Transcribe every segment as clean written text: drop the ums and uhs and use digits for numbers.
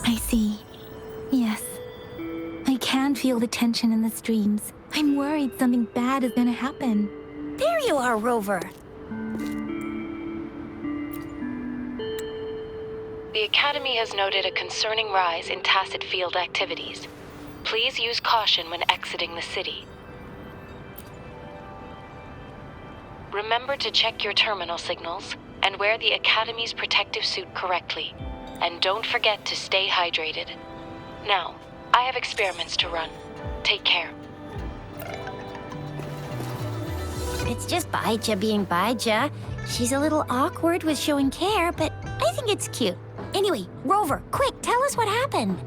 I see. Yes. I can feel the tension in the streams. I'm worried something bad is gonna happen. There you are, Rover. The Academy has noted a concerning rise in tacit field activities. Please use caution when exiting the city. Remember to check your terminal signals and wear the Academy's protective suit correctly. And don't forget to stay hydrated. Now, I have experiments to run. Take care. It's just Baija being Baija. She's a little awkward with showing care, but I think it's cute. Anyway, Rover, quick, tell us what happened.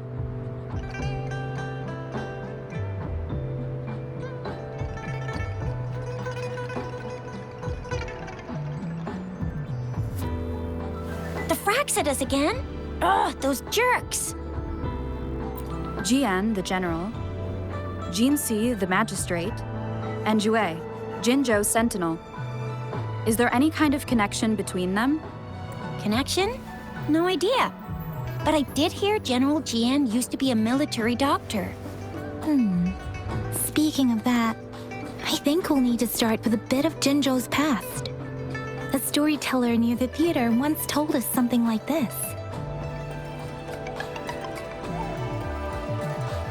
The fracks at us again? Ugh, those jerks! Jian, the general, Jinxi, the magistrate, and Jue, Jinzhou sentinel. Is there any kind of connection between them? Connection? No idea. But I did hear General Jian used to be a military doctor. Speaking of that, I think we'll need to start with a bit of Jinzhou's past. A storyteller near the theater once told us something like this.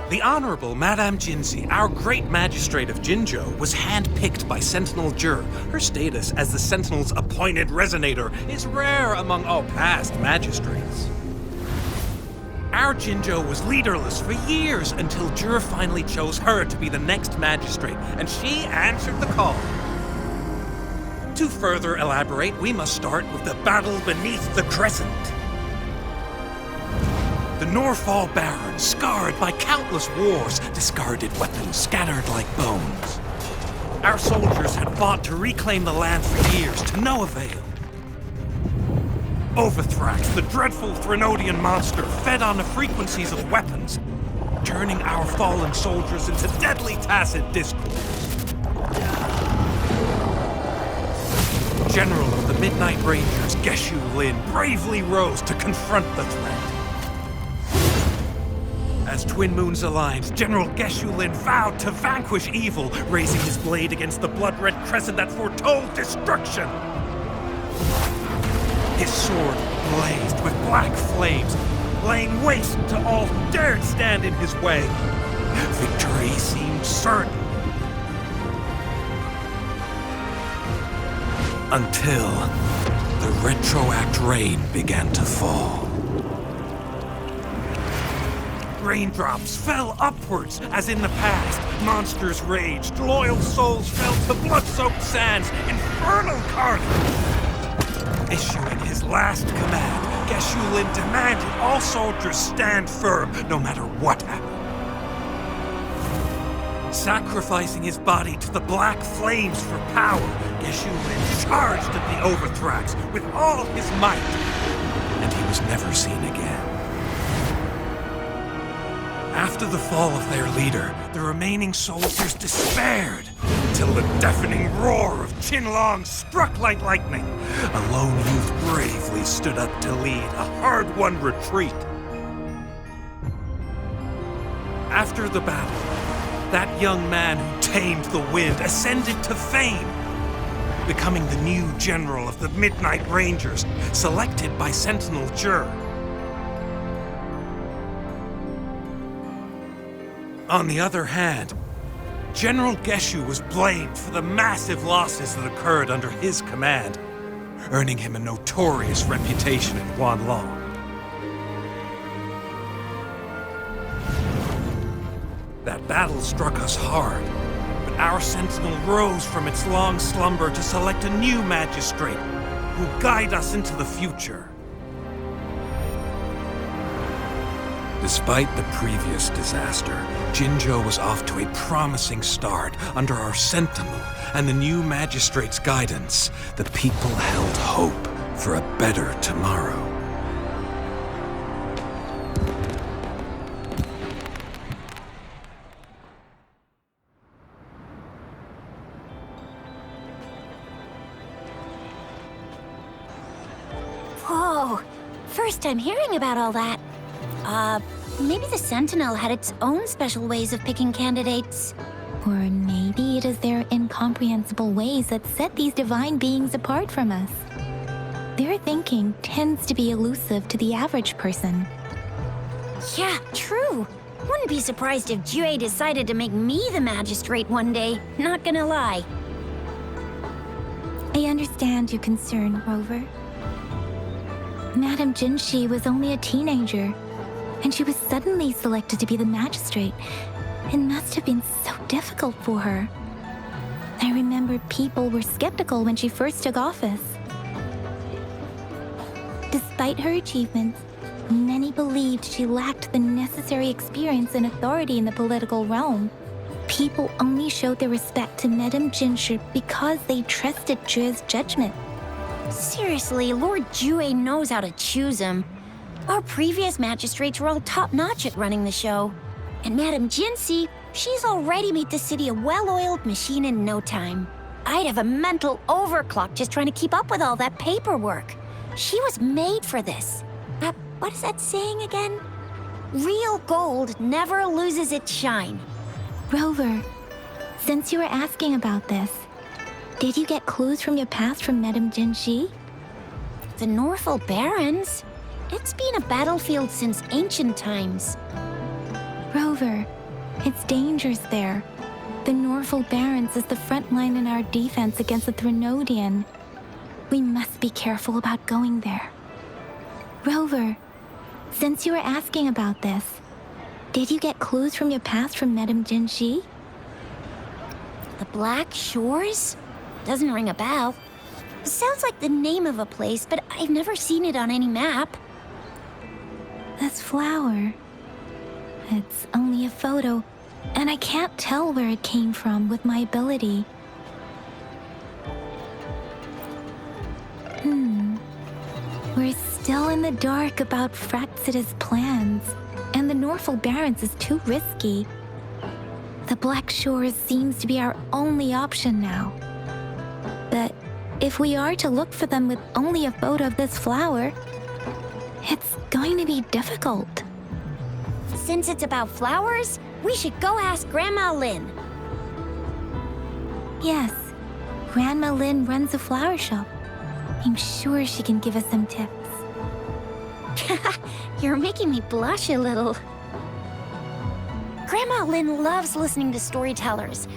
The Honorable Madame Jinzi, our great magistrate of Jinzhou, was handpicked by Sentinel Jur. Her status as the Sentinel's appointed resonator is rare among all past magistrates. Our Jinzhou was leaderless for years until Jur finally chose her to be the next magistrate, and she answered the call. To further elaborate, we must start with the battle beneath the crescent. The Norfall Baron, scarred by countless wars, discarded weapons scattered like bones. Our soldiers had fought to reclaim the land for years, to no avail. Overthrax, the dreadful Threnodian monster, fed on the frequencies of weapons, turning our fallen soldiers into deadly tacit discords. General of the Midnight Rangers, Geshu Lin, bravely rose to confront the threat. As Twin Moons aligned, General Geshu Lin vowed to vanquish evil, raising his blade against the blood-red crescent that foretold destruction. His sword blazed with black flames, laying waste to all who dared stand in his way. Victory seemed certain. Until the retroact rain began to fall. Raindrops fell upwards, as in the past. Monsters raged, loyal souls fell to blood-soaked sands, infernal carnage. Issuing his last command, Geshu Lin demanded all soldiers stand firm, no matter what happened. Sacrificing his body to the black flames for power, Geshu Lin charged at the Overthrax with all his might, and he was never seen again. After the fall of their leader, the remaining soldiers despaired, till the deafening roar of Qinlong struck like lightning. A lone youth bravely stood up to lead a hard-won retreat. After the battle, that young man who tamed the wind ascended to fame, becoming the new general of the Midnight Rangers, selected by Sentinel Jur. On the other hand, General Geshu was blamed for the massive losses that occurred under his command, earning him a notorious reputation in Huanlong. That battle struck us hard, but our sentinel rose from its long slumber to select a new magistrate who will guide us into the future. Despite the previous disaster, Jinzhou was off to a promising start under our sentinel and the new magistrate's guidance. The people held hope for a better tomorrow. Whoa, first time hearing about all that. Maybe the Sentinel had its own special ways of picking candidates. Or maybe it is their incomprehensible ways that set these divine beings apart from us. Their thinking tends to be elusive to the average person. Yeah, true. Wouldn't be surprised if Jue decided to make me the magistrate one day, not gonna lie. I understand your concern, Rover. Madame Jinshi was only a teenager, and she was suddenly selected to be the magistrate. It must have been so difficult for her. I remember people were skeptical when she first took office. Despite her achievements, many believed she lacked the necessary experience and authority in the political realm. People only showed their respect to Madame Jinshi because they trusted Jue's judgment. Seriously, Lord Jue knows how to choose him. Our previous magistrates were all top-notch at running the show. And Madame Jinshi, she's already made the city a well-oiled machine in no time. I'd have a mental overclock just trying to keep up with all that paperwork. She was made for this. What is that saying again? Real gold never loses its shine. Rover, since you were asking about this, did you get clues from your past from Madame Jinshi? The Norfolk Barrens? It's been a battlefield since ancient times. Rover, it's dangerous there. The Norfolk Barrens is the front line in our defense against the Threnodian. We must be careful about going there. Rover, since you were asking about this, did you get clues from your past from Madame Jinshi? The Black Shores? Doesn't ring a bell. Sounds like the name of a place, but I've never seen it on any map. This flower. It's only a photo, and I can't tell where it came from with my ability. We're still in the dark about Fraxida's plans, and the Norfolk Barrens is too risky. The Black Shores seems to be our only option now. But if we are to look for them with only a photo of this flower, it's going to be difficult. Since it's about flowers, we should go ask Grandma Lin. Yes, Grandma Lin runs a flower shop. I'm sure she can give us some tips. You're making me blush a little. Grandma Lin loves listening to storytellers.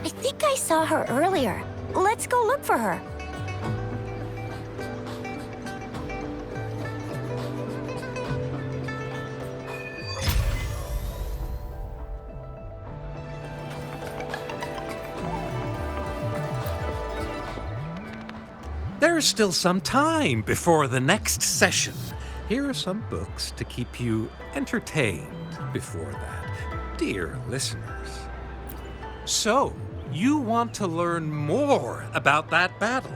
I think I saw her earlier. Let's go look for her. There's still some time before the next session. Here are some books to keep you entertained before that, dear listeners. So, you want to learn more about that battle?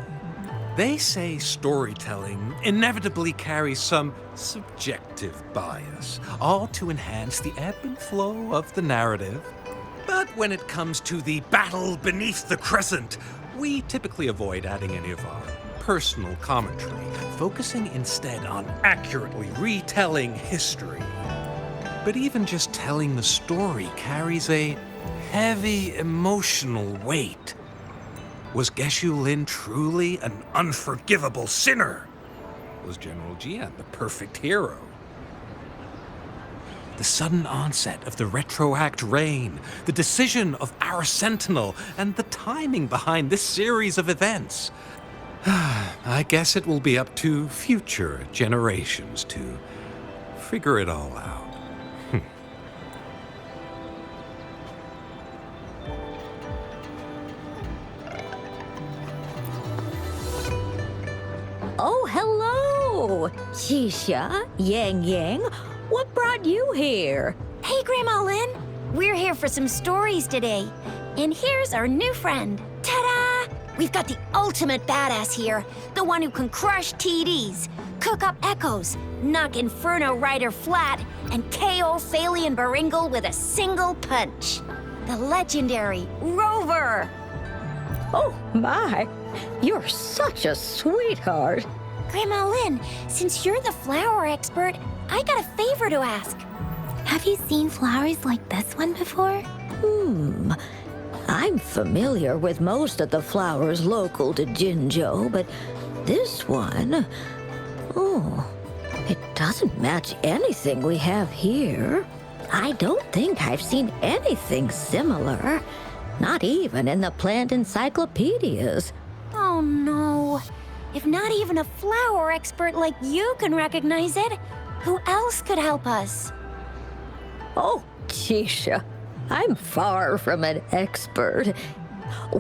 They say storytelling inevitably carries some subjective bias, all to enhance the ebb and flow of the narrative. But when it comes to the battle beneath the crescent, we typically avoid adding any of our personal commentary, focusing instead on accurately retelling history. But even just telling the story carries a heavy emotional weight. Was Geshu Lin truly an unforgivable sinner? Was General Jian the perfect hero? The sudden onset of the retroact rain, the decision of our Sentinel, and the timing behind this series of events. I guess it will be up to future generations to figure it all out. Oh, hello! Xisha, Yang Yang, what brought you here? Hey, Grandma Lin. We're here for some stories today. And here's our new friend. Ta-da! We've got the ultimate badass here. The one who can crush TDs, cook up echoes, knock Inferno Rider flat, and KO Phalian Baringle with a single punch. The legendary Rover. Oh, my! You're such a sweetheart. Grandma Lin, since you're the flower expert, I got a favor favor to ask. Have you seen flowers like this one before? I'm familiar with most of the flowers local to Jinzhou, but this one, oh, it doesn't match anything we have here. I don't think I've seen anything similar, not even in the plant encyclopedias. Oh no. If not even a flower expert like you can recognize it, who else could help us? Oh, Jisha, I'm far from an expert.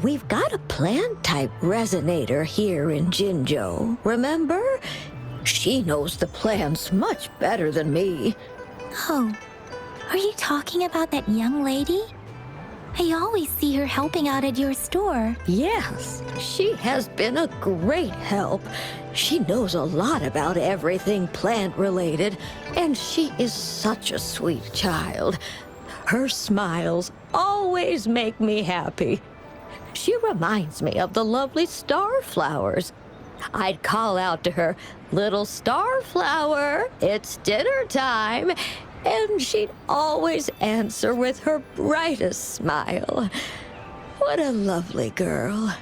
We've got a plant-type resonator here in Jinzhou, remember? She knows the plants much better than me. Oh, are you talking about that young lady? I always see her helping out at your store. Yes, she has been a great help. She knows a lot about everything plant-related, and she is such a sweet child. Her smiles always make me happy. She reminds me of the lovely starflowers. I'd call out to her, "Little starflower, it's dinner time," and she'd always answer with her brightest smile. What a lovely girl.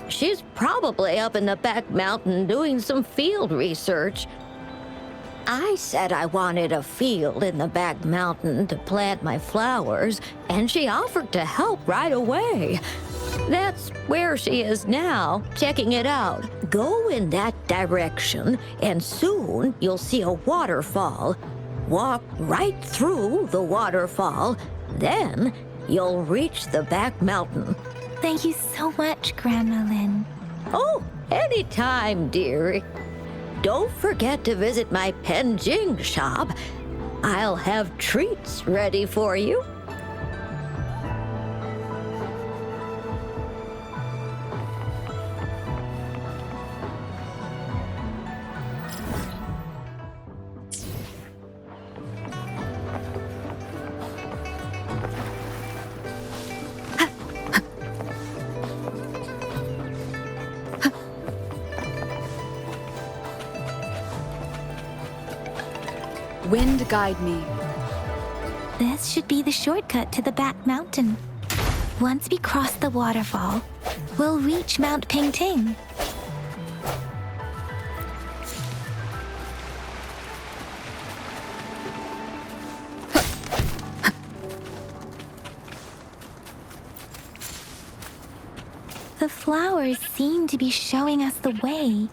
She's probably up in the back mountain doing some field research. I said I wanted a field in the back mountain to plant my flowers, and she offered to help right away. That's where she is now, checking it out. Go in that direction, and soon you'll see a waterfall. Walk right through the waterfall, then you'll reach the back mountain. Thank you so much, Grandma Lin. Oh, anytime, dearie. Don't forget to visit my Penjing shop. I'll have treats ready for you. Wind guide me. This should be the shortcut to the back mountain. Once we cross the waterfall, we'll reach Mount Pingting. The flowers seem to be showing us the way.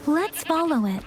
Let's follow it.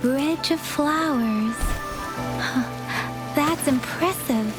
Bridge of flowers. That's impressive.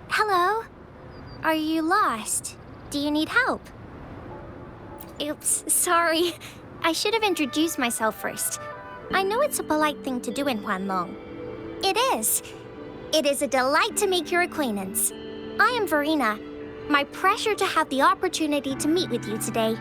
Hello? Are you lost? Do you need help? Oops, sorry. I should have introduced myself first. I know it's a polite thing to do in Huanlong. It is. It is a delight to make your acquaintance. I am Verena. My pleasure to have the opportunity to meet with you today.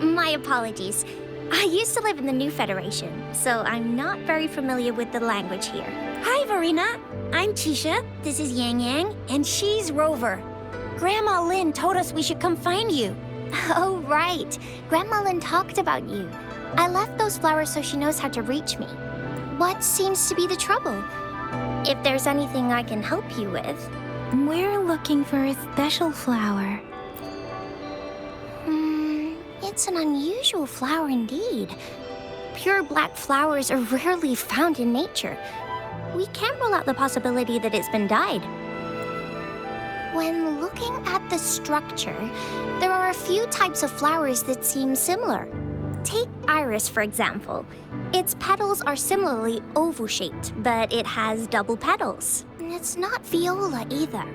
My apologies. I used to live in the New Federation, so I'm not very familiar with the language here. Hi, Verena. I'm Tisha. This is Yang Yang, and she's Rover. Grandma Lynn told us we should come find you. Oh, right. Grandma Lynn talked about you. I left those flowers so she knows how to reach me. What seems to be the trouble? If there's anything I can help you with. We're looking for a special flower. It's an unusual flower indeed. Pure black flowers are rarely found in nature. We can't rule out the possibility that it's been dyed. When looking at the structure, there are a few types of flowers that seem similar. Take iris, for example. Its petals are similarly oval-shaped, but it has double petals. It's not viola either,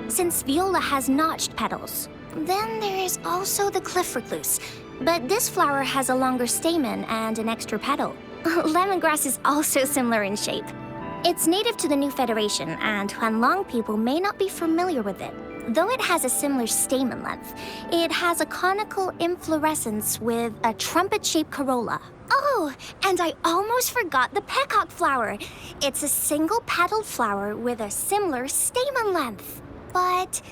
since viola has notched petals. Then there is also the cliff recluse, but this flower has a longer stamen and an extra petal. Lemongrass is also similar in shape. It's native to the New Federation, and Huanlong people may not be familiar with it. Though it has a similar stamen length, it has a conical inflorescence with a trumpet-shaped corolla. Oh, and I almost forgot the peacock flower. It's a single-petaled flower with a similar stamen length. But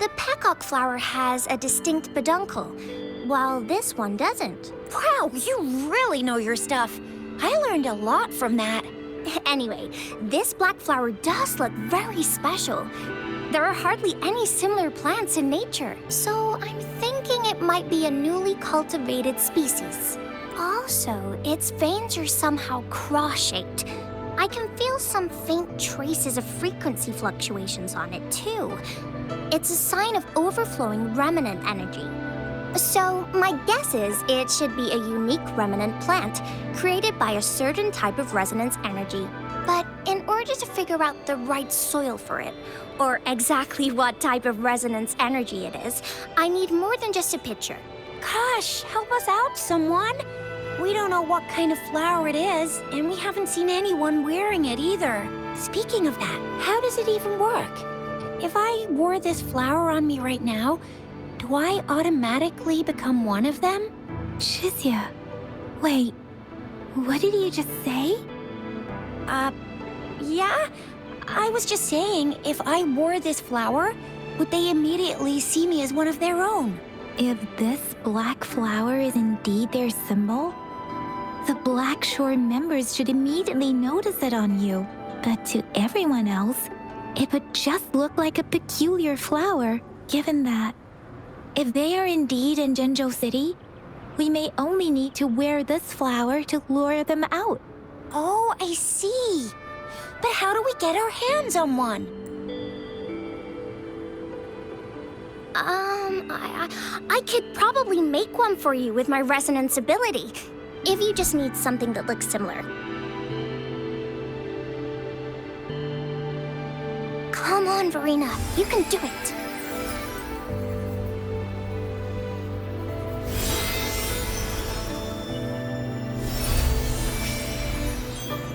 the peacock flower has a distinct peduncle, while this one doesn't. Wow, you really know your stuff. I learned a lot from that. Anyway, this black flower does look very special. There are hardly any similar plants in nature, so I'm thinking it might be a newly cultivated species. Also, its veins are somehow cross-shaped. I can feel some faint traces of frequency fluctuations on it, too. It's a sign of overflowing remnant energy. So, my guess is it should be a unique remnant plant created by a certain type of resonance energy. But in order to figure out the right soil for it, or exactly what type of resonance energy it is, I need more than just a picture. Gosh, help us out, someone. We don't know what kind of flower it is, and we haven't seen anyone wearing it either. Speaking of that, how does it even work? If I wore this flower on me right now, do I automatically become one of them? Shizia, wait, what did you just say? Yeah? I was just saying, if I wore this flower, would they immediately see me as one of their own? If this black flower is indeed their symbol, the Black Shore members should immediately notice it on you. But to everyone else, it would just look like a peculiar flower, given that if they are indeed in Jinzhou City, we may only need to wear this flower to lure them out. Oh, I see. But how do we get our hands on one? I could probably make one for you with my resonance ability, if you just need something that looks similar. Come on, Verena, you can do it.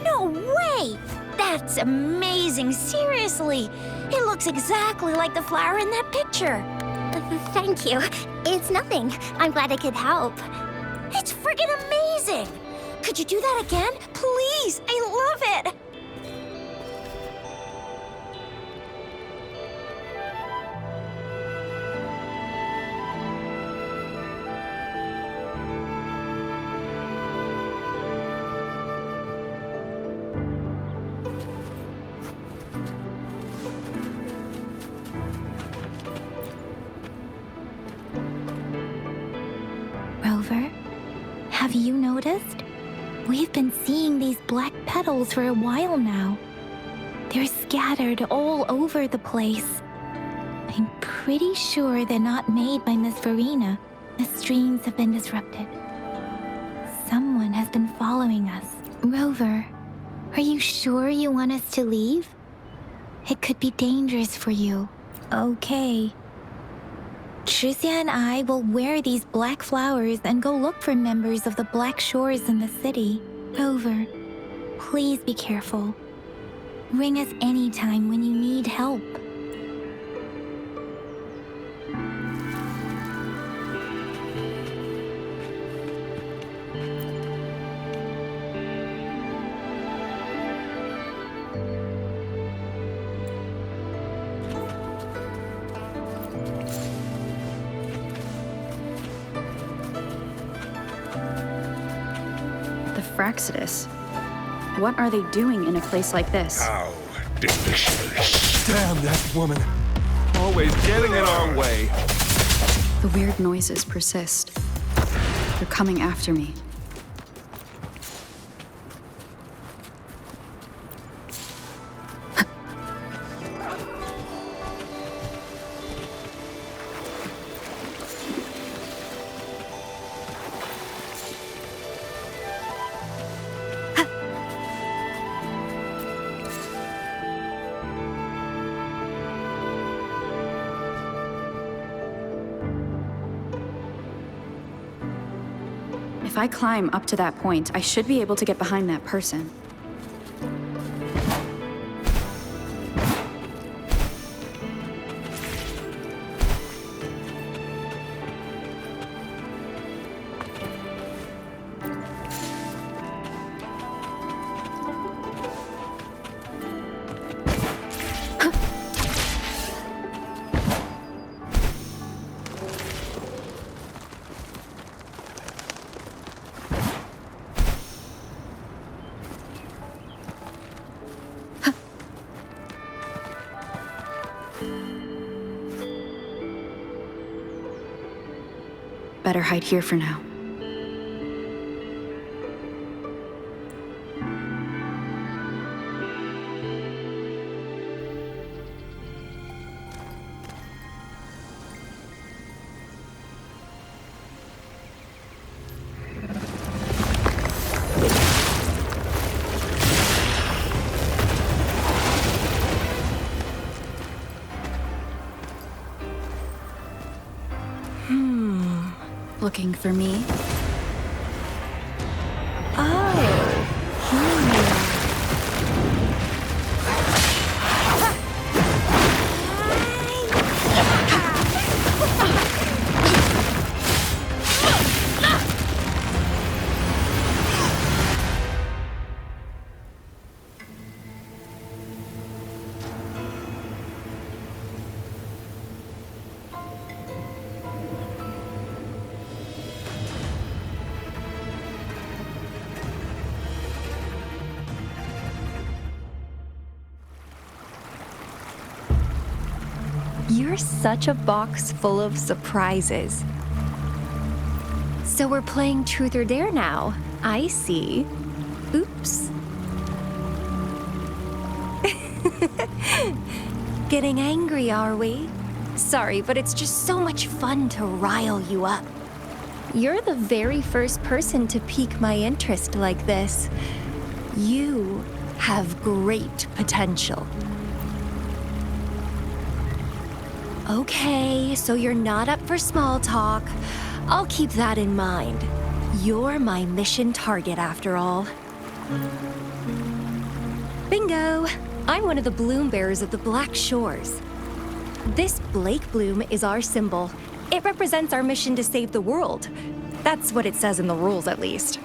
No way! That's amazing, seriously. It looks exactly like the flower in that picture. Thank you. It's nothing. I'm glad I could help. It's friggin' amazing! Could you do that again? Please, I love it! Rover, have you noticed? We've been seeing these black petals for a while now. They're scattered all over the place. I'm pretty sure they're not made by Miss Verena. The streams have been disrupted. Someone has been following us. Rover, are you sure you want us to leave? It could be dangerous for you. Okay. Tricia and I will wear these black flowers and go look for members of the Black Shores in the city. Rover, please be careful. Ring us anytime when you need help. Fraxidus. What are they doing in a place like this? How delicious. Damn that woman. Always getting in our way. The weird noises persist. They're coming after me. If I climb up to that point, I should be able to get behind that person. Better hide here for now. Looking for me? You're such a box full of surprises. So we're playing Truth or Dare now. I see. Oops. Getting angry, are we? Sorry, but it's just so much fun to rile you up. You're the very first person to pique my interest like this. You have great potential. Okay, so you're not up for small talk. I'll keep that in mind. You're my mission target after all. Bingo! I'm one of the bloom bearers of the Black Shores. This Blake bloom is our symbol. It represents our mission to save the world. That's what it says in the rules, at least.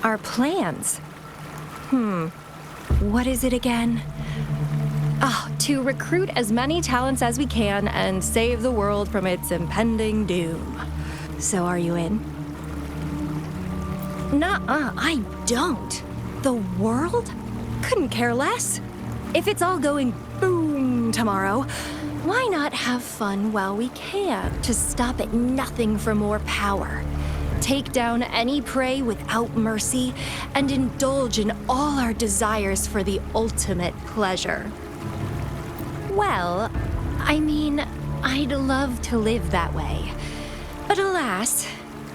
Our plans? What is it again? To recruit as many talents as we can and save the world from its impending doom. So are you in? Nuh-uh, I don't. The world? Couldn't care less. If it's all going boom tomorrow, why not have fun while we can to stop at nothing for more power? Take down any prey without mercy and indulge in all our desires for the ultimate pleasure. Well, I mean, I'd love to live that way. But alas,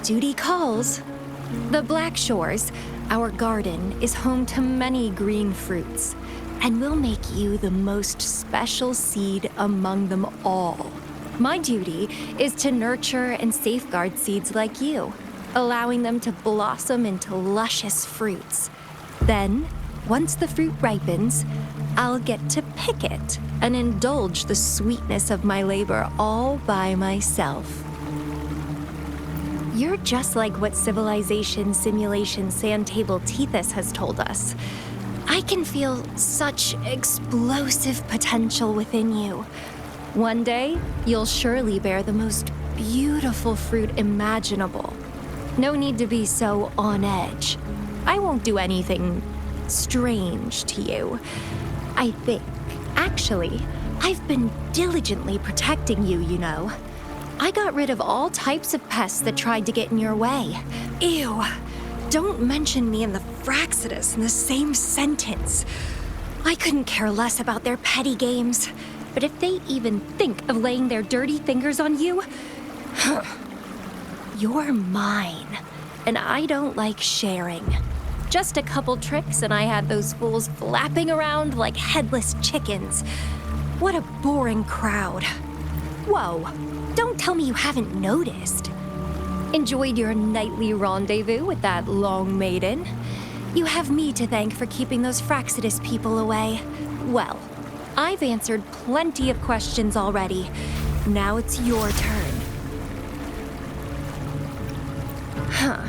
duty calls. The Black Shores, our garden, is home to many green fruits, and we'll make you the most special seed among them all. My duty is to nurture and safeguard seeds like you, allowing them to blossom into luscious fruits. Then, once the fruit ripens, I'll get to pick it and indulge the sweetness of my labor all by myself. You're just like what Civilization Simulation Sandtable Tethys has told us. I can feel such explosive potential within you. One day, you'll surely bear the most beautiful fruit imaginable. No need to be so on edge. I won't do anything strange to you. I think, actually, I've been diligently protecting you, you know. I got rid of all types of pests that tried to get in your way. Ew. Don't mention me and the Fraxidus in the same sentence. I couldn't care less about their petty games. But if they even think of laying their dirty fingers on you, you're mine. And I don't like sharing. Just a couple tricks and I had those fools flapping around like headless chickens. What a boring crowd. Whoa, don't tell me you haven't noticed. Enjoyed your nightly rendezvous with that long maiden? You have me to thank for keeping those Fraxidus people away. Well, I've answered plenty of questions already. Now it's your turn. Huh.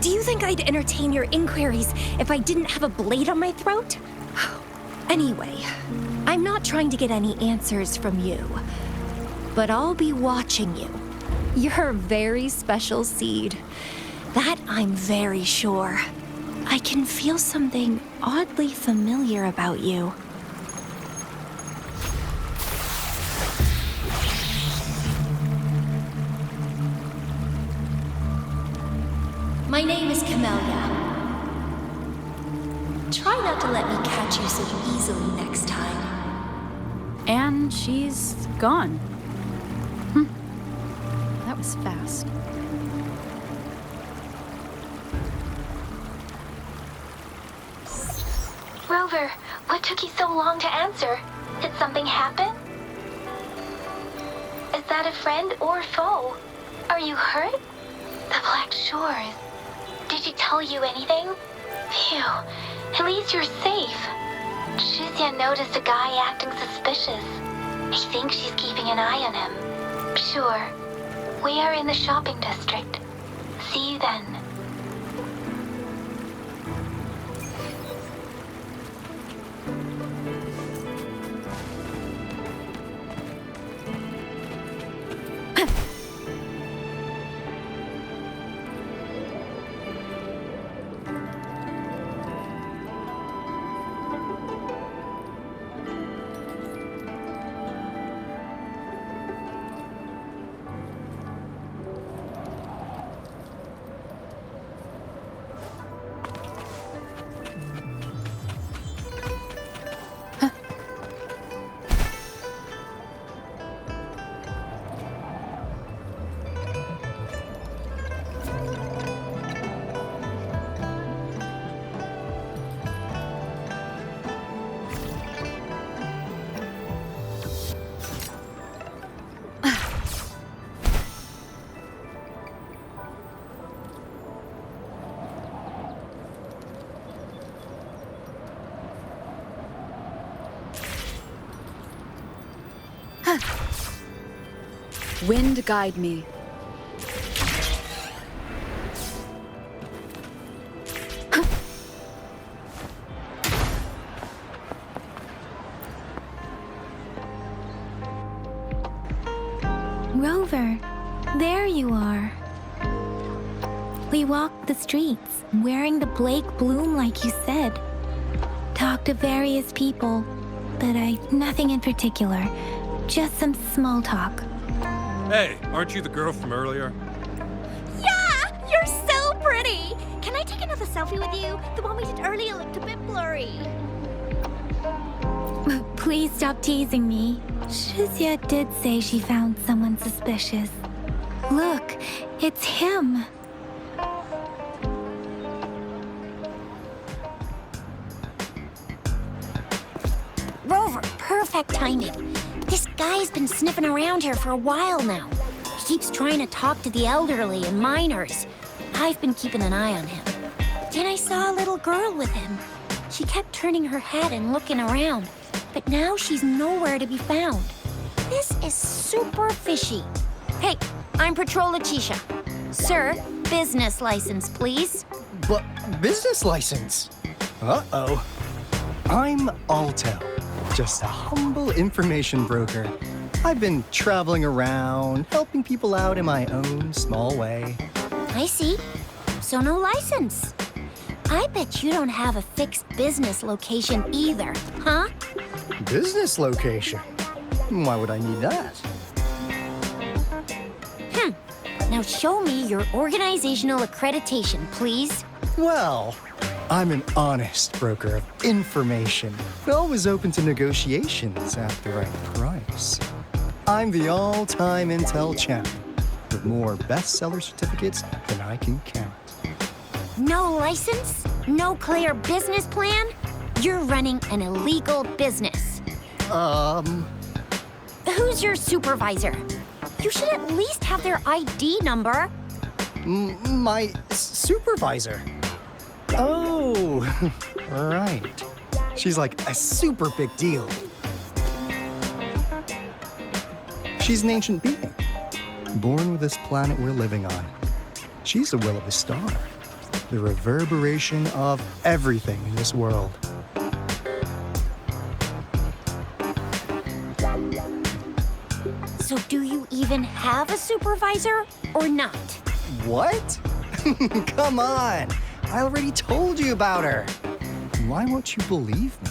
Do you think I'd entertain your inquiries if I didn't have a blade on my throat? Anyway, I'm not trying to get any answers from you, but I'll be watching you. You're a very special seed. That I'm very sure. I can feel something oddly familiar about you. My name is Camellia. Try not to let me catch you so easily next time. And she's gone. That was fast. Rover, what took you so long to answer? Did something happen? Is that a friend or foe? Are you hurt? The Black Shores. Did she tell you anything? Phew, at least you're safe. Shuzia noticed a guy acting suspicious. I think she's keeping an eye on him. Sure. We are in the shopping district. See you then. Wind guide me. Rover, there you are. We walked the streets, wearing the Blake bloom like you said. Talked to various people, but nothing in particular. Just some small talk. Hey, aren't you the girl from earlier? Yeah! You're so pretty! Can I take another selfie with you? The one we did earlier looked a bit blurry. Please stop teasing me. Shuzia did say she found someone suspicious. Look, it's him. Rover, perfect timing. This guy's been sniffing around here for a while now. He keeps trying to talk to the elderly and minors. I've been keeping an eye on him. Then I saw a little girl with him. She kept turning her head and looking around, but now she's nowhere to be found. This is super fishy. Hey, I'm Patrol Letitia. Sir, business license, please. But business license? Uh-oh. I'm Alto. just a humble information broker. I've been traveling around, helping people out in my own small way. I see. So no license. I bet you don't have a fixed business location either, huh? Business location? Why would I need that? Now show me your organizational accreditation, please. Well, I'm an honest broker of information, always open to negotiations at the right price. I'm the all-time Intel champ, with more bestseller certificates than I can count. No license? No clear business plan? You're running an illegal business. Who's your supervisor? You should at least have their ID number. My supervisor? Oh, right. She's like a super big deal. She's an ancient being, born with this planet we're living on. She's the will of the star, the reverberation of everything in this world. So do you even have a supervisor or not? What? Come on! I already told you about her. Why won't you believe me?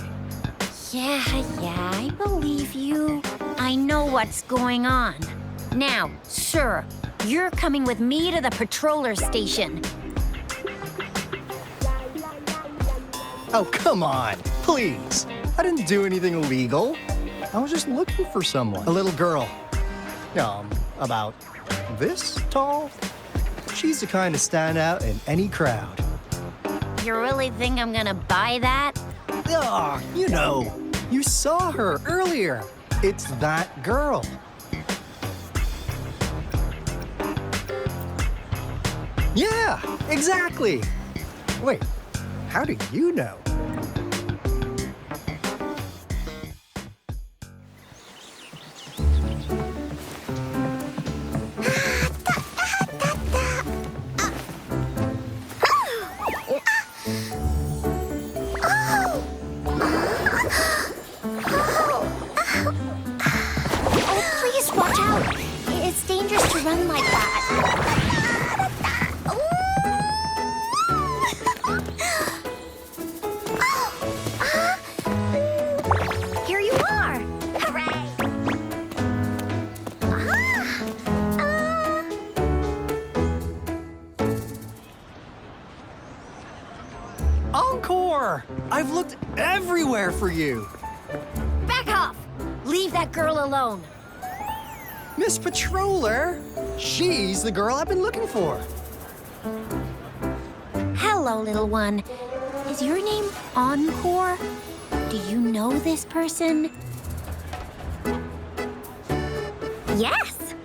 Yeah, I believe you. I know what's going on. Now, sir, you're coming with me to the patroller station. Oh, come on, please. I didn't do anything illegal. I was just looking for someone. A little girl. About this tall. She's the kind to stand out in any crowd. You really think I'm gonna buy that? You saw her earlier. It's that girl. Yeah, exactly. Wait, how do you know? Run like that. Here you are! Hooray! Encore! I've looked everywhere for you. Back off! Leave that girl alone. Miss Patroller, she's the girl I've been looking for. Hello, little one. Is your name Encore? Do you know this person? Yes!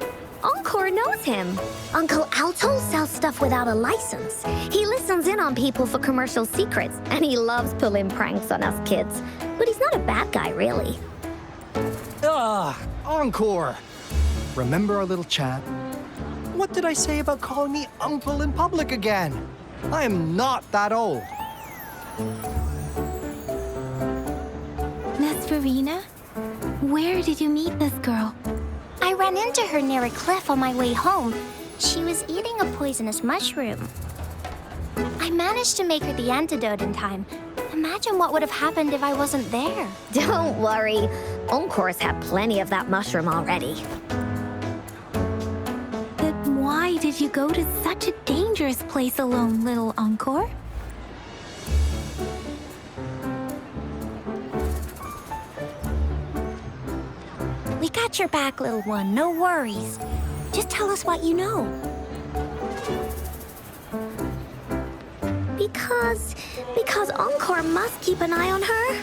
Encore knows him. Uncle Alto sells stuff without a license. He listens in on people for commercial secrets, and he loves pulling pranks on us kids. But he's not a bad guy, really. Encore! Remember our little chat? What did I say about calling me uncle in public again? I am not that old. Miss Verena, where did you meet this girl? I ran into her near a cliff on my way home. She was eating a poisonous mushroom. I managed to make her the antidote in time. Imagine what would have happened if I wasn't there. Don't worry. Encore's had plenty of that mushroom already. But why did you go to such a dangerous place alone, little Encore? We got your back, little one. No worries. Just tell us what you know. Because Encore must keep an eye on her?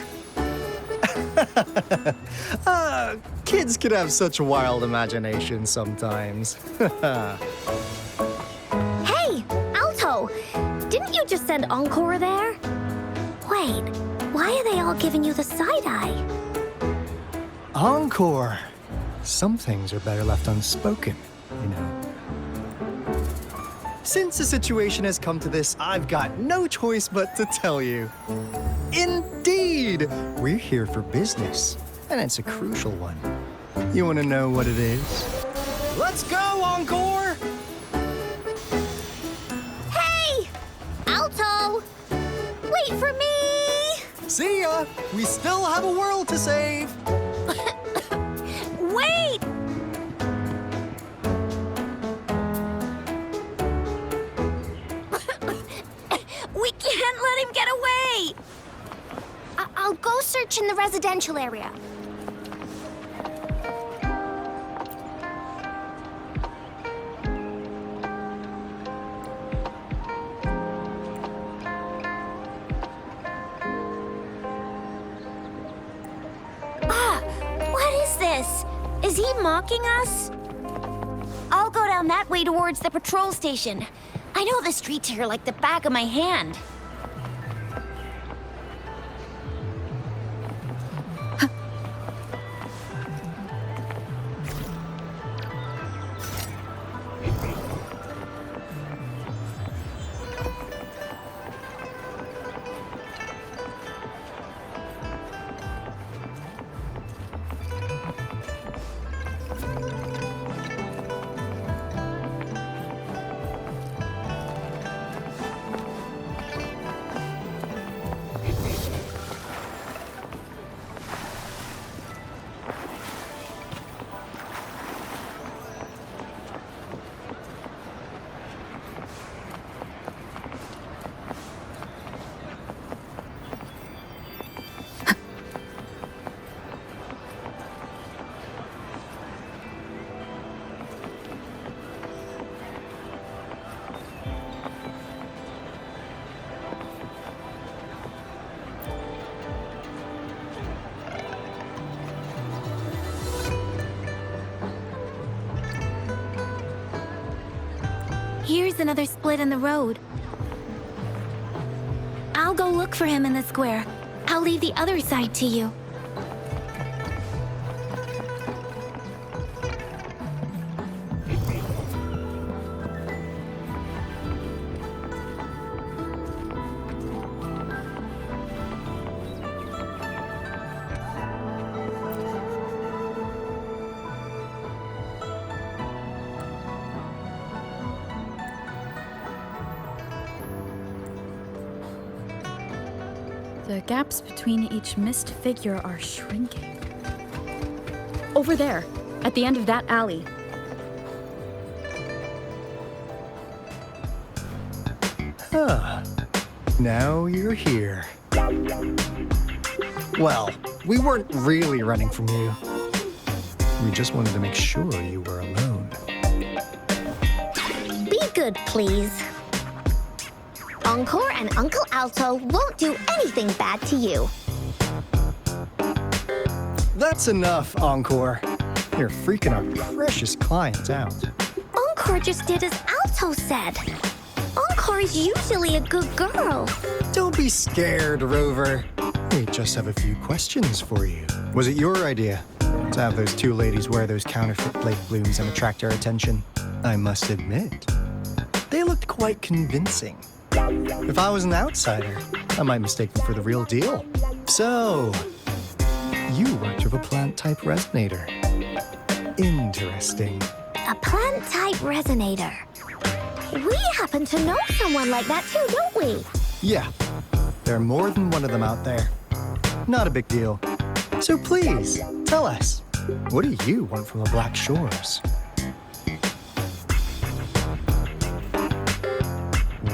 Kids can have such wild imaginations sometimes. Hey, Alto! Didn't you just send Encore there? Wait, why are they all giving you the side-eye? Encore! Some things are better left unspoken, you know. Since the situation has come to this, I've got no choice but to tell you. Indeed! We're here for business. and it's a crucial one. You want to know what it is? Let's go, Encore! Hey! Alto! Wait for me! See ya! We still have a world to save! Wait! We can't let him get away! I'll go search in the residential area. Is he mocking us? I'll go down that way towards the patrol station. I know the streets here like the back of my hand. Here's another split in the road. I'll go look for him in the square. I'll leave the other side to you. The gaps between each missed figure are shrinking. Over there, at the end of that alley. Huh. Now you're here. Well, we weren't really running from you. We just wanted to make sure you were alone. Be good, please. Encore and Uncle Alto won't do anything bad to you. That's enough, Encore. You're freaking our precious client out. Encore just did as Alto said. Encore is usually a good girl. Don't be scared, Rover. We just have a few questions for you. Was it your idea to have those two ladies wear those counterfeit blade blooms and attract our attention? I must admit, they looked quite convincing. If I was an outsider, I might mistake them for the real deal. So, you worked with a plant-type resonator. Interesting. A plant-type resonator. We happen to know someone like that too, don't we? Yeah, there are more than one of them out there. Not a big deal. So please, tell us, what do you want from the Black Shores?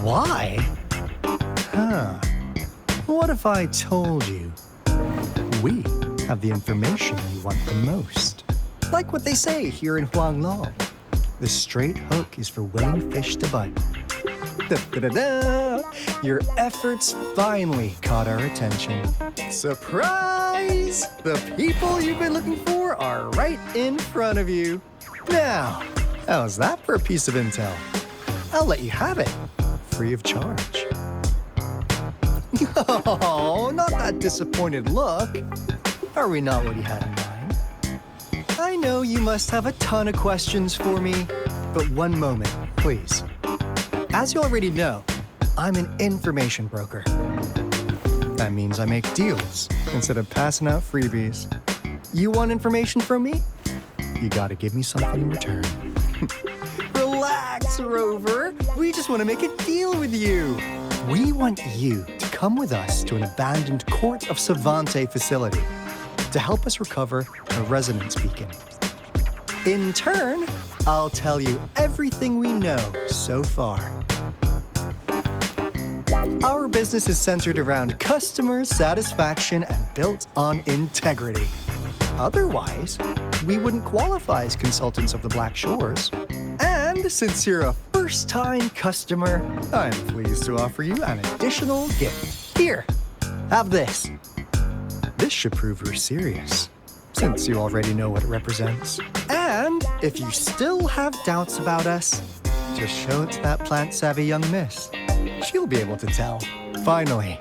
Why? Huh. What if I told you we have the information you want the most? Like what they say here in Huanglong. The straight hook is for willing fish to bite. Da-da-da-da! Your efforts finally caught our attention. Surprise! The people you've been looking for are right in front of you. Now, how's that for a piece of intel? I'll let you have it. Free of charge. Oh, not that disappointed look. Are we not what you had in mind? I know you must have a ton of questions for me, but one moment, please. As you already know, I'm an information broker. That means I make deals instead of passing out freebies. You want information from me? You gotta give me something in return. Relax, Rover. We just want to make a deal with you. We want you to come with us to an abandoned Court of Savante facility to help us recover a resonance beacon. In turn, I'll tell you everything we know so far. Our business is centered around customer satisfaction and built on integrity. Otherwise, we wouldn't qualify as consultants of the Black Shores. And since you're a first-time customer, I'm pleased to offer you an additional gift. Here, have this. This should prove we're serious, since you already know what it represents. And if you still have doubts about us, just show it to that plant-savvy young miss. She'll be able to tell. Finally,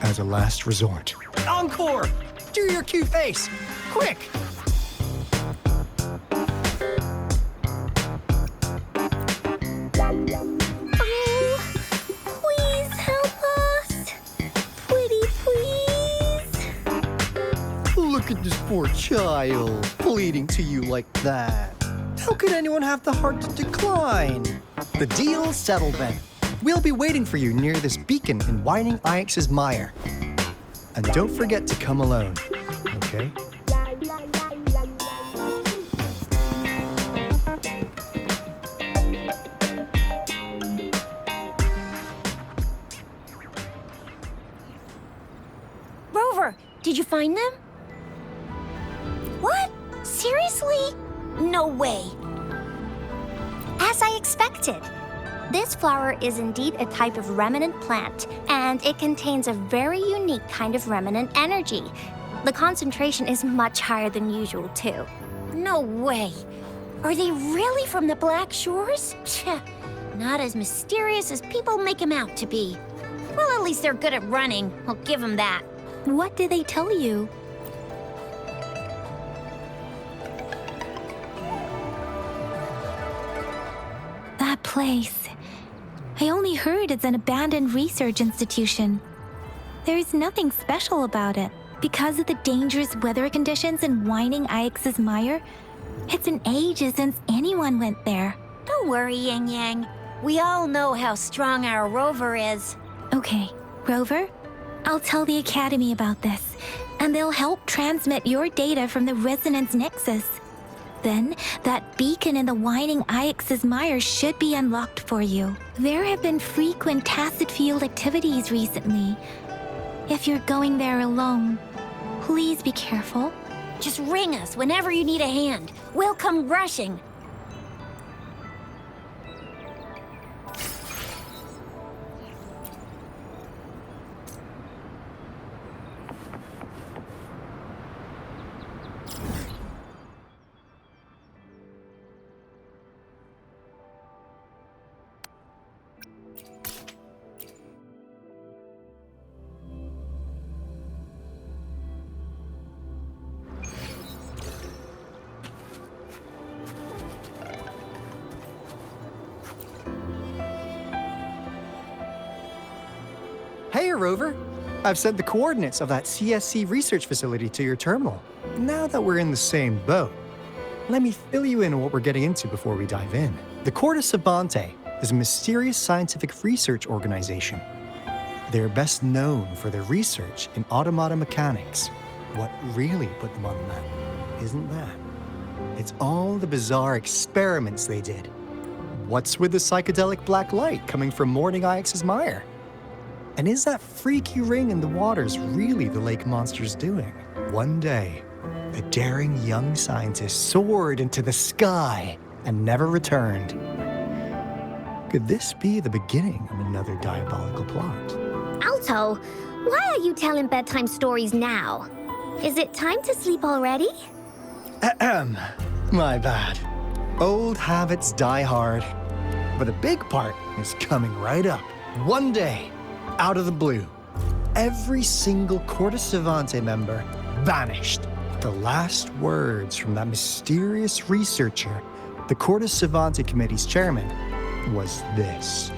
as a last resort. Encore! Do your cute face! Quick! Oh, please help us. Pretty please. Look at this poor child, pleading to you like that. How could anyone have the heart to decline? The deal's settled then. We'll be waiting for you near this beacon in Whining Ix's mire. And don't forget to come alone, okay? Rover, did you find them? What? Seriously? No way. As I expected. This flower is indeed a type of remnant plant, and it contains a very unique kind of remnant energy. The concentration is much higher than usual, too. No way. Are they really from the Black Shores? Tch, not as mysterious as people make them out to be. Well, at least they're good at running. I'll give them that. What did they tell you? That place. I only heard it's an abandoned research institution. There is nothing special about it. Because of the dangerous weather conditions in Whining Ix's mire, it's been ages since anyone went there. Don't worry, Yang Yang. We all know how strong our Rover is. Okay, Rover, I'll tell the Academy about this, and they'll help transmit your data from the Resonance Nexus. Then, that beacon in the Whining Ix's mire should be unlocked for you. There have been frequent tacit field activities recently. If you're going there alone, please be careful. Just ring us whenever you need a hand. We'll come rushing. Hey, Rover. I've sent the coordinates of that CSC research facility to your terminal. Now that we're in the same boat, let me fill you in on what we're getting into before we dive in. The Court of Savante is a mysterious scientific research organization. They're best known for their research in automata mechanics. What really put them on the map isn't that. It's all the bizarre experiments they did. What's with the psychedelic black light coming from Morning Ix's mire? And is that freaky ring in the waters really the lake monster's doing? One day, a daring young scientist soared into the sky and never returned. Could this be the beginning of another diabolical plot? Alto, why are you telling bedtime stories now? Is it time to sleep already? Ahem. My bad. Old habits die hard. But a big part is coming right up. One day, out of the blue, every single Court of Savante member vanished. The last words from that mysterious researcher, the Court of Savante Committee's chairman, was this.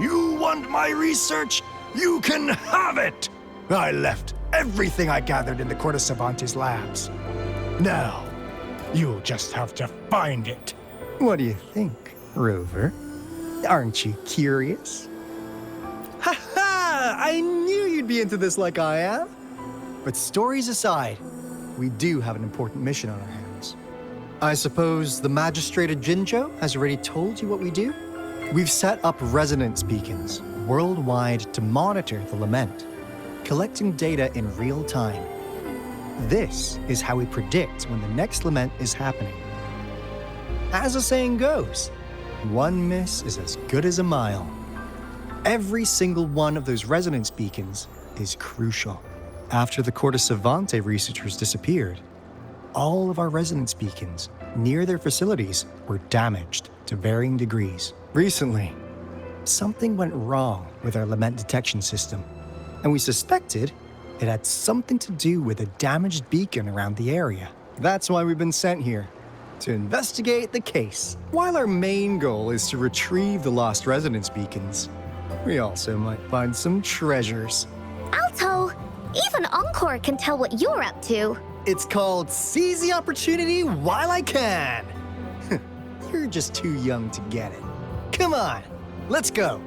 You want my research? You can have it! I left everything I gathered in the Corte Savante's labs. Now, you'll just have to find it. What do you think, Rover? Aren't you curious? Ha ha! I knew you'd be into this like I am. But stories aside, we do have an important mission on our hands. I suppose the magistrate of Jinzhou has already told you what we do? We've set up resonance beacons worldwide to monitor the lament, collecting data in real time. This is how we predict when the next lament is happening. As the saying goes, one miss is as good as a mile. Every single one of those resonance beacons is crucial. After the Corte Savante researchers disappeared, all of our resonance beacons near their facilities were damaged to varying degrees. Recently, something went wrong with our lament detection system, and we suspected it had something to do with a damaged beacon around the area. That's why we've been sent here, to investigate the case. While our main goal is to retrieve the lost resonance beacons, we also might find some treasures. Alto, even Encore can tell what you're up to. It's called Seize the Opportunity While I Can. You're just too young to get it. Come on, let's go.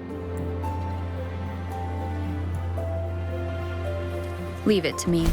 Leave it to me.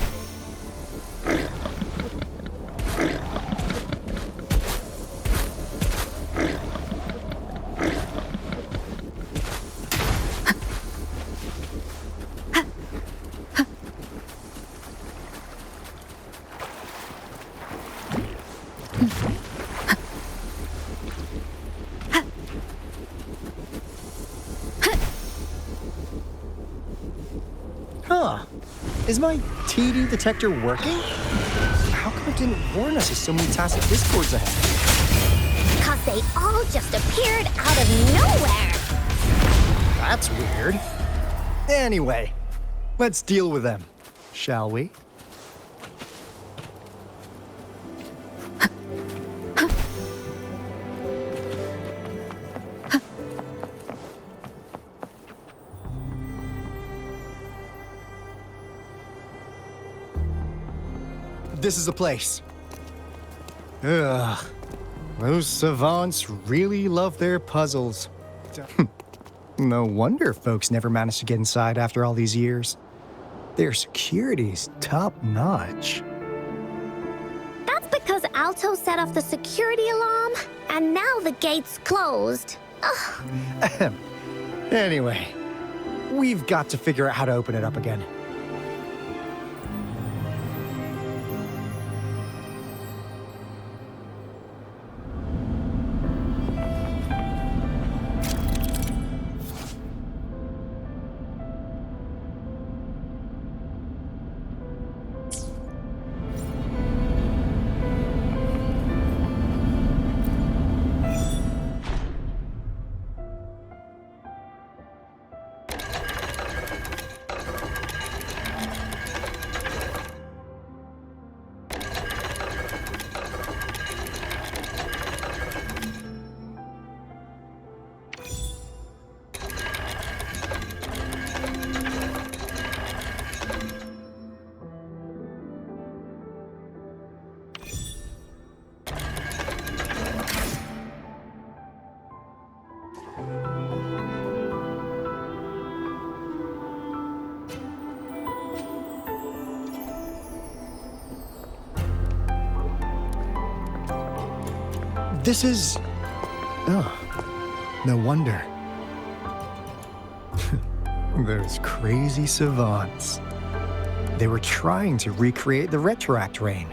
Huh. Is my TD detector working? How come it didn't warn us of so many tacit discords ahead? 'Cause they all just appeared out of nowhere. That's weird. Anyway, let's deal with them, shall we? This is the place. Ugh. Those savants really love their puzzles. No wonder folks never managed to get inside after all these years. Their security's top-notch. That's because Alto set off the security alarm, and now the gate's closed. Ugh. Anyway, we've got to figure out how to open it up again. This is... Oh, no wonder. Those crazy savants. They were trying to recreate the retroact rain.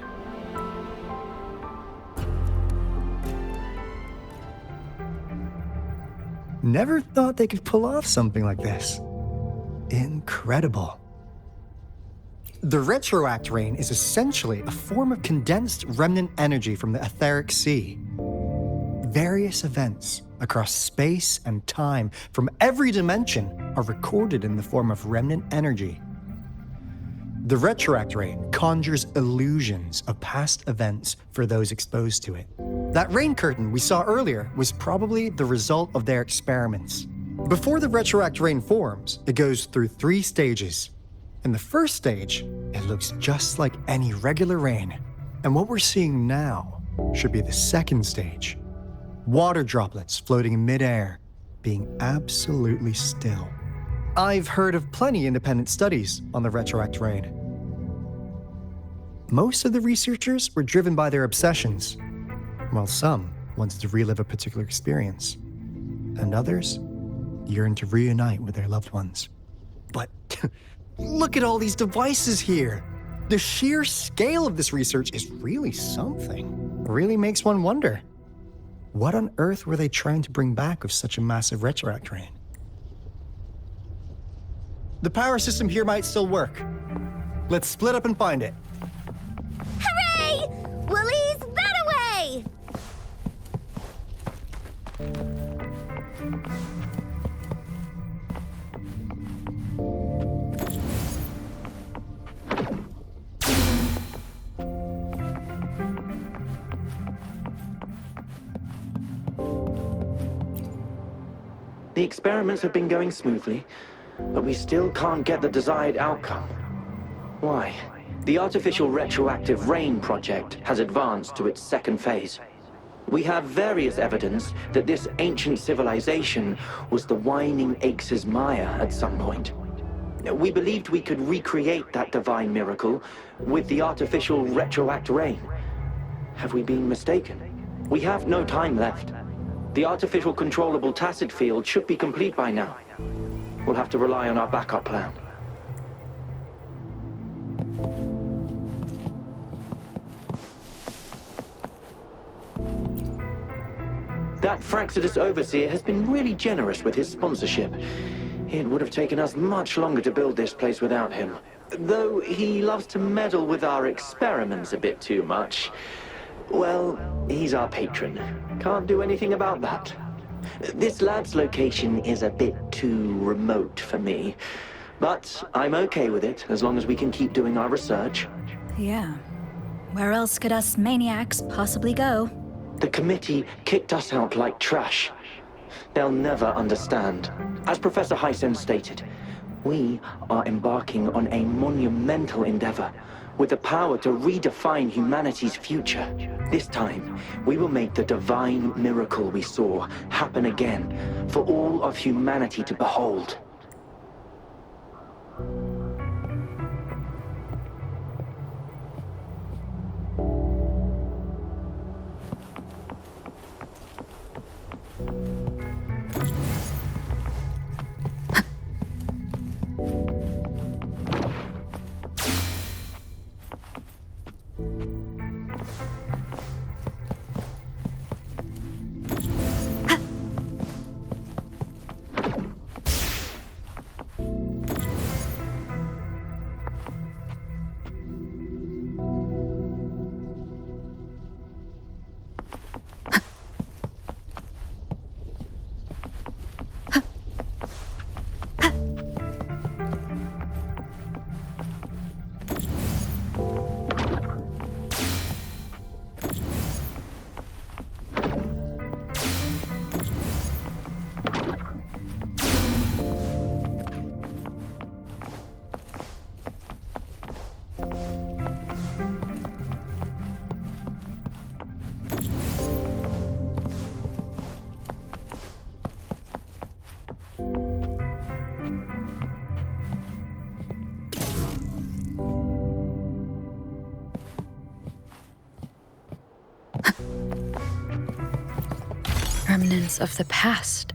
Never thought they could pull off something like this. Incredible. The retroact rain is essentially a form of condensed remnant energy from the etheric sea. Various events across space and time from every dimension are recorded in the form of remnant energy. The retroact rain conjures illusions of past events for those exposed to it. That rain curtain we saw earlier was probably the result of their experiments. Before the retroact rain forms, it goes through 3 stages. In the first stage, it looks just like any regular rain. And what we're seeing now should be the second stage. Water droplets floating in midair, being absolutely still. I've heard of plenty independent studies on the retroact rain. Most of the researchers were driven by their obsessions, while some wanted to relive a particular experience, and others yearned to reunite with their loved ones. But look at all these devices here. The sheer scale of this research is really something. It really makes one wonder, what on earth were they trying to bring back with such a massive retroact rain? The power system here might still work. Let's split up and find it. Hooray! Willie's that away! The experiments have been going smoothly, but we still can't get the desired outcome. Why? The artificial retroactive rain project has advanced to its second phase. We have various evidence that this ancient civilization was the Whining Aches' Maya at some point. We believed we could recreate that divine miracle with the artificial retroact rain. Have we been mistaken? We have no time left. The artificial controllable tacit field should be complete by now. We'll have to rely on our backup plan. That Fraxidus Overseer has been really generous with his sponsorship. It would have taken us much longer to build this place without him. Though he loves to meddle with our experiments a bit too much. Well, he's our patron. Can't do anything about that. This lab's location is a bit too remote for me. But I'm okay with it, as long as we can keep doing our research. Yeah. Where else could us maniacs possibly go? The committee kicked us out like trash. They'll never understand. As Professor Hysen stated, we are embarking on a monumental endeavor with the power to redefine humanity's future. This time, we will make the divine miracle we saw happen again for all of humanity to behold. Remnants of the past.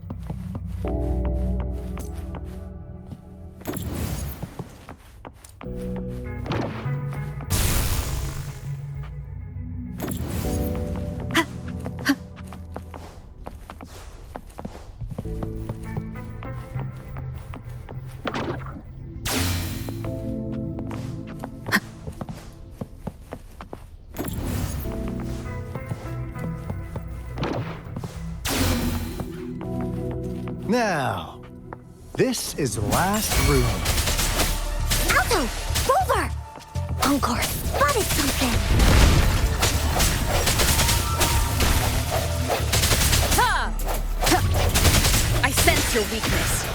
Now, this is the last room. Alto! Rover! Encore spotted something! Ha! I sense your weakness.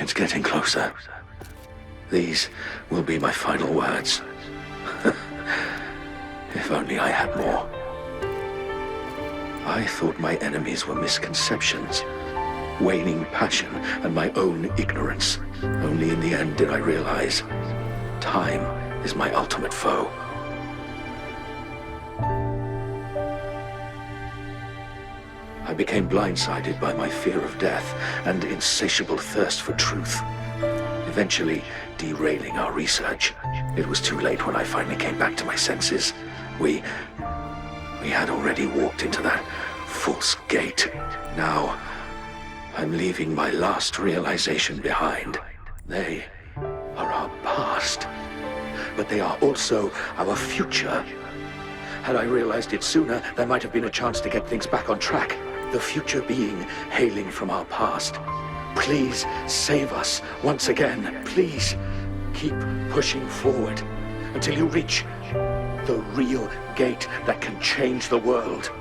It's getting closer. These will be my final words. If only I had more. I thought my enemies were misconceptions, waning passion, and my own ignorance. Only in the end did I realize time is my ultimate foe. I became blindsided by my fear of death and insatiable thirst for truth, eventually derailing our research. It was too late when I finally came back to my senses. We had already walked into that false gate. Now, I'm leaving my last realization behind. They are our past, but they are also our future. Had I realized it sooner, there might have been a chance to get things back on track. The future being hailing from our past. Please save us once again. Please keep pushing forward until you reach the real gate that can change the world.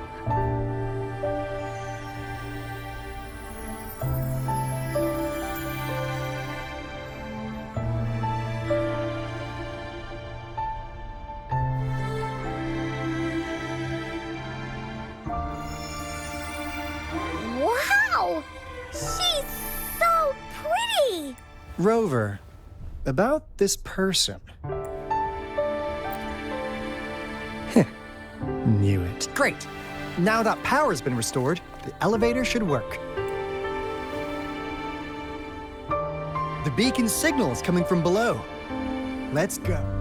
Wow! She's so pretty! Rover, about this person. Knew it. Great! Now that power's been restored, the elevator should work. The beacon signal is coming from below. Let's go.